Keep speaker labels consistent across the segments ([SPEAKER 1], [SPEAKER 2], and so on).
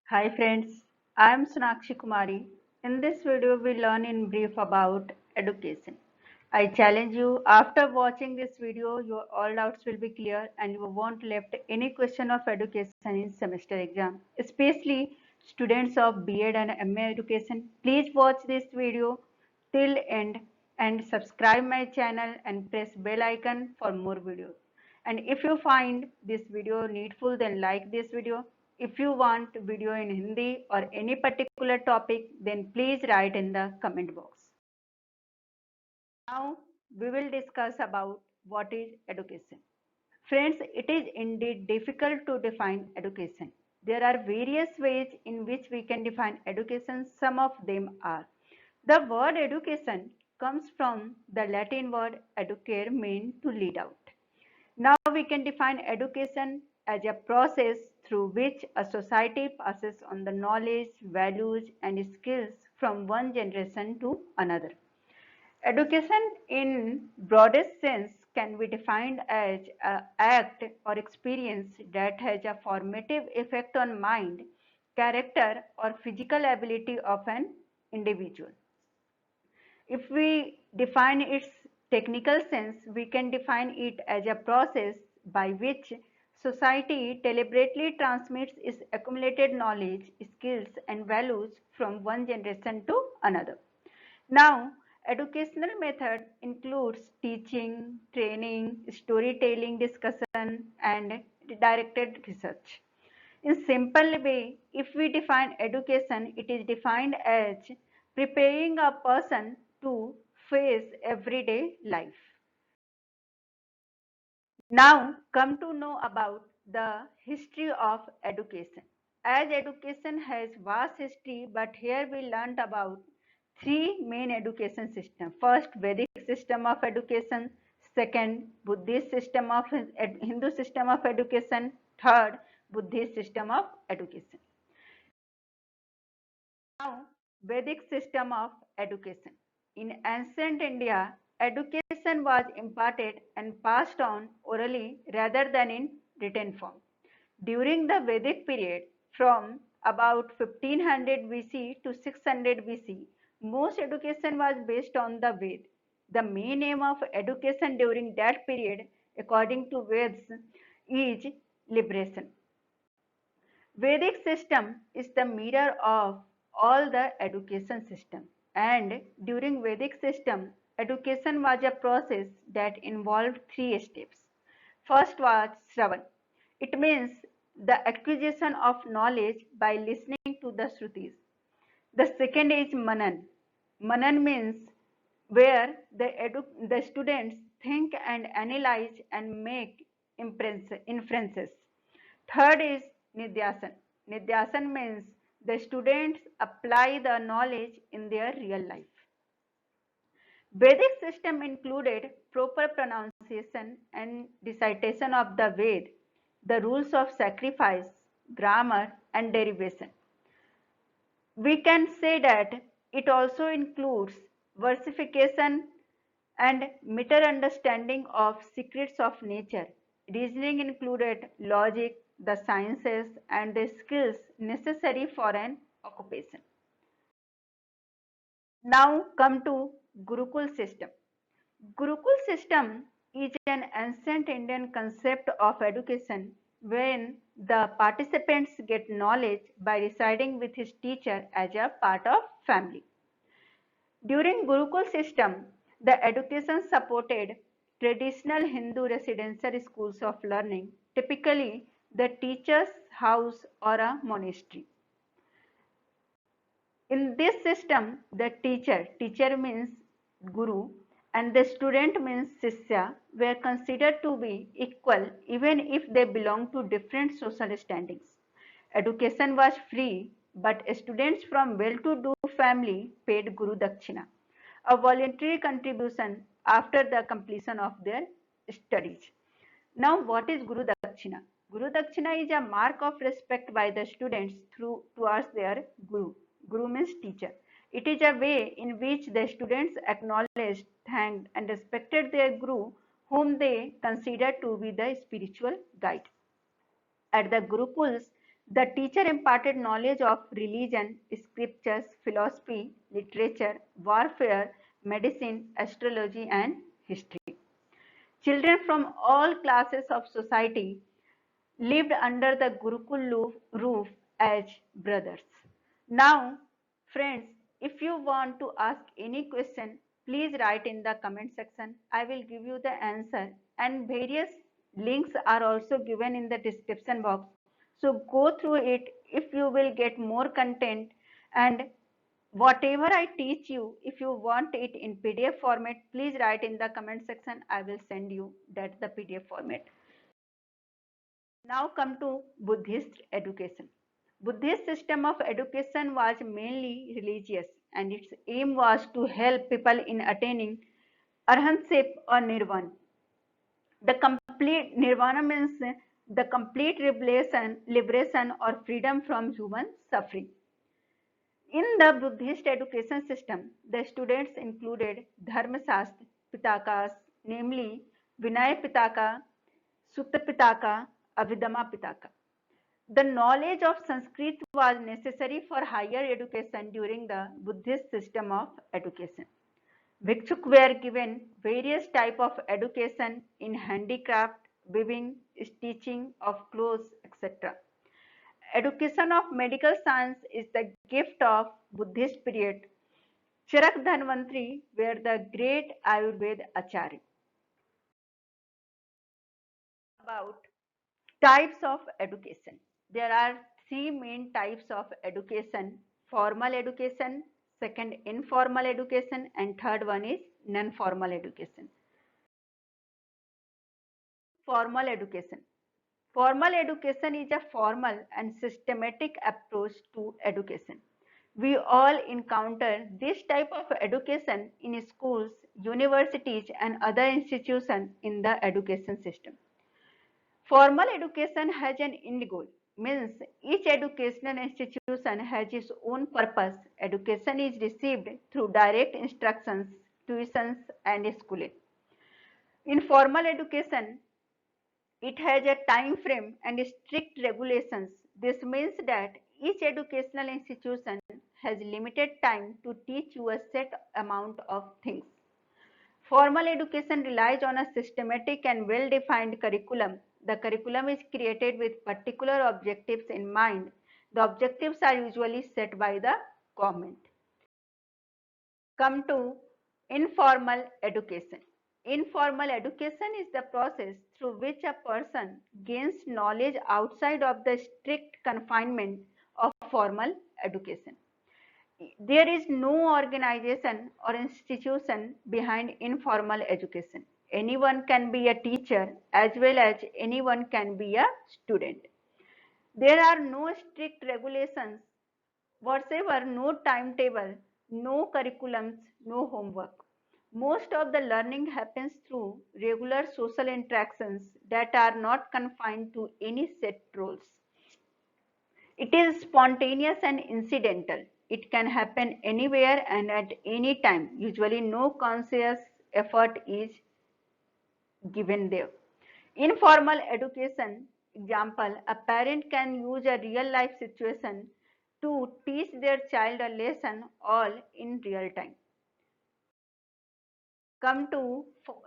[SPEAKER 1] Hi friends, I am Sonakshi Kumari. In this video, we learn in brief about education. I challenge you, after watching this video, your all doubts will be clear and you won't left any question of education in semester exam. Especially students of B.Ed and MA education, please watch this video till end and subscribe my channel and press bell icon for more videos. And if you find this video needful, then like this video. If you want video in Hindi or any particular topic, then please write in the comment box. Now we will discuss about what is education. Friends, it is indeed difficult to define education. There are various ways in which we can define education. Some of them are. The word education comes from the Latin word educare, mean to lead out. Now we can define education as a process through which a society passes on the knowledge, values and skills from one generation to another. Education in broadest sense can be defined as an act or experience that has a formative effect on mind, character or physical ability of an individual. If we define its technical sense, we can define it as a process by which society deliberately transmits its accumulated knowledge, skills, and values from one generation to another. Now, educational method includes teaching, training, storytelling, discussion, and directed research. In simple way, if we define education, it is defined as preparing a person to face everyday life. Now come to know about the history of education. As education has vast history, but here we learnt about three main education systems. First, Vedic system of education. Second, Buddhist system of Hindu system of education. Third, Buddhist system of education. Now, Vedic system of education. In ancient India, education was imparted and passed on orally rather than in written form. During the Vedic period, from about 1500 BC to 600 BC, most education was based on the Ved. The main aim of education during that period, according to Veds, is liberation. Vedic system is the mirror of all the education system, and during Vedic system, education was a process that involved three steps. First was Shravan. It means the acquisition of knowledge by listening to the Shrutis. The second is Manan. Manan means where the students think and analyze and make inferences. Third is Nidyasan. Nidyasan means the students apply the knowledge in their real life. Vedic system included proper pronunciation and recitation of the Ved, the rules of sacrifice, grammar and derivation. We can say that it also includes versification and better understanding of secrets of nature. Reasoning included logic, the sciences, and the skills necessary for an occupation. Now come to Gurukul system. Gurukul system is an ancient Indian concept of education wherein the participants get knowledge by residing with his teacher as a part of family. During Gurukul system, the education supported traditional Hindu residential schools of learning, typically the teacher's house or a monastery. In this system, the teacher means guru, and the student means Sisya, were considered to be equal even if they belong to different social standings. Education was free, but students from well-to-do family paid Guru Dakshina, a voluntary contribution after the completion of their studies. Now, what is Guru Dakshina? Guru Dakshina is a mark of respect by the students towards their Guru. Guru means teacher. It is a way in which the students acknowledged, thanked, and respected their Guru, whom they considered to be the spiritual guide. At the Gurukuls, The teacher imparted knowledge of religion, scriptures, philosophy, literature, warfare, medicine, astrology, and history. Children from all classes of society lived under the Gurukul roof as brothers. Now, friends, if you want to ask any question, please write in the comment section. I will give you the answer, and various links are also given in the description box. So go through it if you will get more content, and whatever I teach you, if you want it in PDF format, please write in the comment section. I will send you that the PDF format. Now come to Buddhist education. Buddhist system of education was mainly religious, and its aim was to help people in attaining arhatship or nirvana. The complete nirvana means the complete liberation or freedom from human suffering. In the Buddhist education system, the students included Dharmasastra Pitakas, namely Vinaya Pitaka, Sutta Pitaka, Abhidhamma Pitaka. The knowledge of Sanskrit was necessary for higher education during the Buddhist system of education. Bhikshuk were given various type of education in handicraft, weaving, stitching of clothes, etc. Education of medical science is the gift of Buddhist period. Charak Dhanvantri were the great Ayurveda Acharya. About types of education. There are three main types of education: formal education, second informal education, and third one is non-formal education. Formal education. Formal education is a formal and systematic approach to education. We all encounter this type of education in schools, universities, and other institutions in the education system. Formal education has an end goal, means each educational institution has its own purpose. Education is received through direct instructions, tuitions, and schooling. In formal education, it has a time frame and strict regulations. This means that each educational institution has limited time to teach you a set amount of things. Formal education relies on a systematic and well-defined curriculum. The curriculum is created with particular objectives in mind. The objectives are usually set by the government. Come to informal education. Informal education is the process through which a person gains knowledge outside of the strict confinement of formal education. There is no organization or institution behind informal education. Anyone can be a teacher as well as anyone can be a student. There are no strict regulations whatsoever, no timetable, no curriculums, no homework. Most of the learning happens through regular social interactions that are not confined to any set rules. It is spontaneous and incidental. It can happen anywhere and at any time. Usually no conscious effort is given there. Informal education example, a parent can use a real life situation to teach their child a lesson all in real time. Come to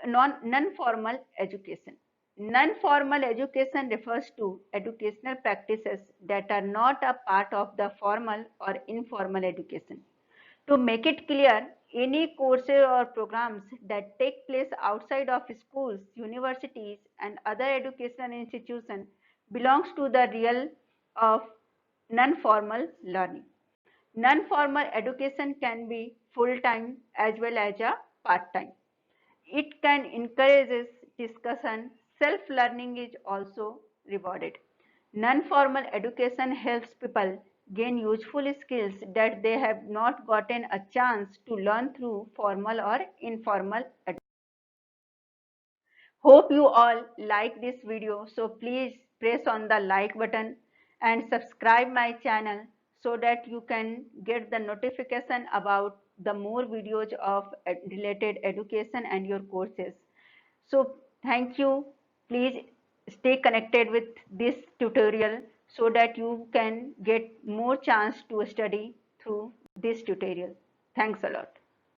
[SPEAKER 1] non-formal education. Non-formal education refers to educational practices that are not a part of the formal or informal education. To make it clear, any courses or programs that take place outside of schools, universities, and other educational institutions belongs to the realm of non-formal learning. Non-formal education can be full-time as well as a part-time. It can encourage discussion. Self-learning is also rewarded. Non-formal education helps people gain useful skills that they have not gotten a chance to learn through formal or informal education. Hope you all like this video. So please press on the like button and subscribe my channel so that you can get the notification about the more videos of related education and your courses. So thank you. Please stay connected with this tutorial. so that you can get more chance to study through this tutorial. Thanks a lot.